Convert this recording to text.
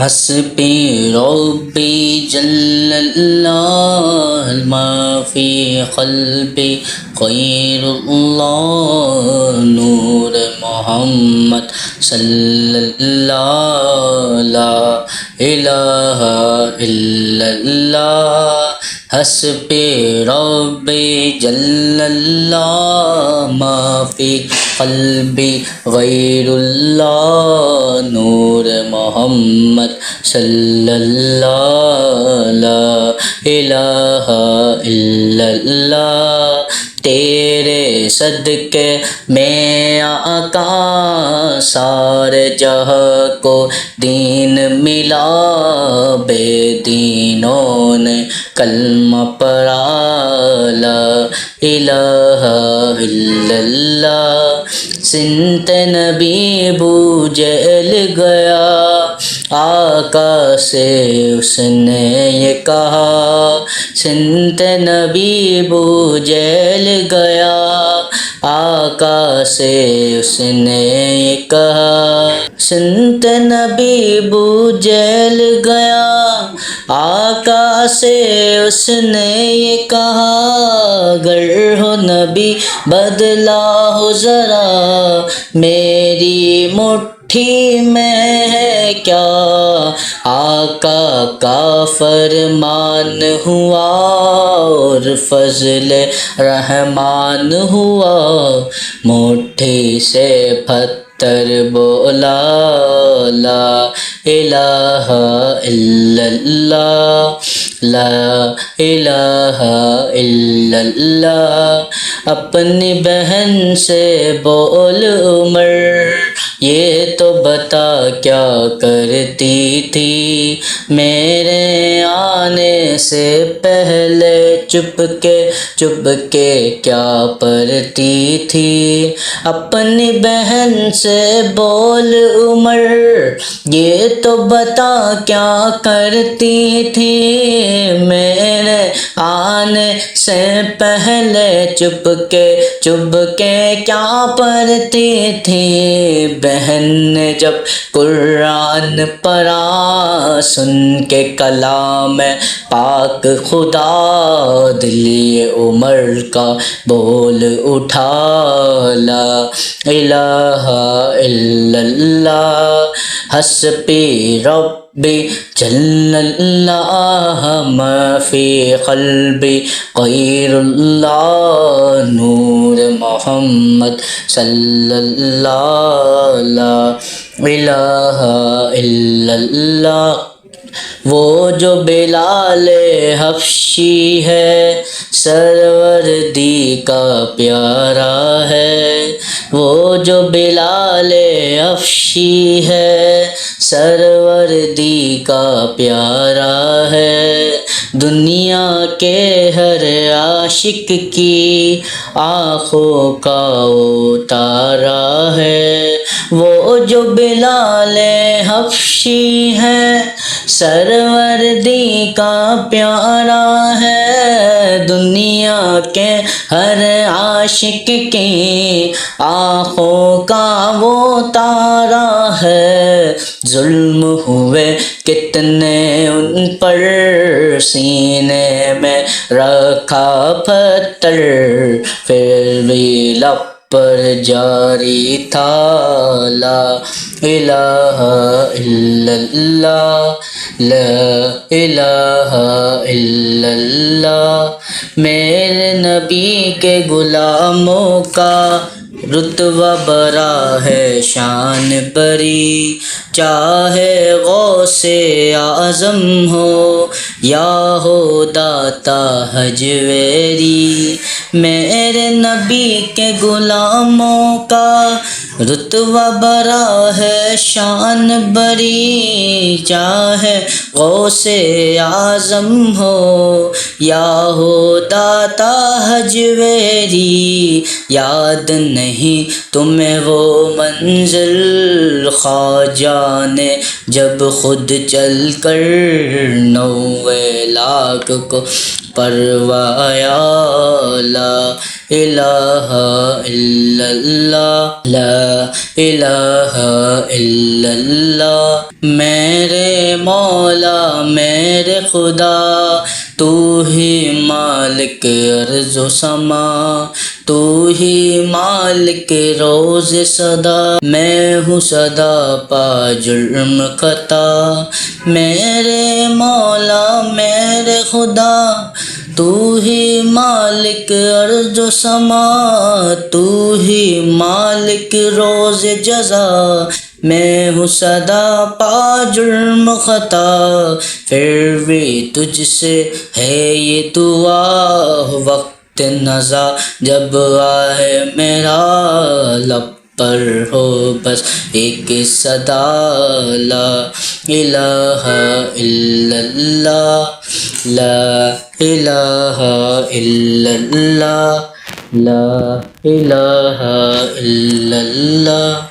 حسبی ربی جل اللہ ما فی قلبی غیر اللہ نور محمد صلی اللہ لا الہ الا اللہ حسبی ربی جل اللہ ما فی قلبی غیر اللہ نور محمد صلی اللہ لا الہ الا اللہ تیرے صدقے میں آقا سارے جہاں کو دین ملا بے دینوں نے کلمہ پڑھا لا الہ الا اللہ سنت نبی بو جہل گیا آقا سے اس نے یہ کہا سنت نبی بو جہل گیا آقا سے اس نے یہ کہا سنت نبی بو جہل گیا آقا سے اس نے یہ کہا گر ہو نبی بدلا ہو ذرا میری مٹھی میں ہے کیا آقا کا فرمان ہوا اور فضل رحمان ہوا مٹھی سے پتھر بولا لا الہ الا اللہ لا الہ الا اللہ اپنی بہن سے بول عمر یہ تو بتا کیا کرتی تھی میرے آنے سے پہلے چپ کے کیا پڑھتی تھی اپنی بہن سے بول عمر یہ تو بتا کیا کرتی تھی میرے آنے سے پہلے چپ کے کیا پڑھتی تھی بہن نے جب قرآن پڑھا سن کے کلام پاک خدا دل عمر کا بول اٹھا لا الہ الا اللہ حسبی ربی جل اللہ ما فی قلبی غیر اللہ نور محمد صلی اللہ لا الہ الا اللہ وہ جو بلال حبشی ہے سروردی کا پیارا ہے وہ جو بلال حبشی ہے سروردی کا پیارا ہے دنیا کے ہر عاشق کی آنکھوں کا وہ تارا ہے وہ جو بلال حبشی ہے سروردی کا پیارا ہے دنیا کے ہر عاشق کی آنکھوں کا وہ تارا ہے ظلم ہوئے کتنے ان پر سینے میں رکھا پتھر پھر بھی لب پر جاری تھا لا الہ الا اللہ لا الہ الا اللہ میرے نبی کے غلاموں کا رتبہ بڑا ہے شان بری چاہے غوث اعظم ہو یا ہو داتا حجویری میرے نبی کے غلاموں کا رتبہ بڑا ہے شان بری چاہے غوث اعظم ہو یا ہو داتا حجویری یاد نہیں نہیں تمہیں وہ منزل خواجہ نے جب خود چل کر 90 لاکھ کو پروایا۔ لا الہ الا اللہ، لا الہ الا اللہ۔ میرے مولا میرے خدا، تو ہی مالک ارض و سما، تو ہی مالک روز صدا۔ میں ہوں صدا پا جرم خطا، میرے مولا میرے خدا، تو ہی مالک ارض و سما، تو ہی مالک روز جزا۔ میں ہوں صدا پا جرم خطا، پھر بھی تجھ سے ہے یہ دعا، وقت نزا جب آئے میرا لب پر ہو بس ایک صدا۔ لا الہ الا اللہ، لا الہ الا اللہ، لا الہ الا اللہ۔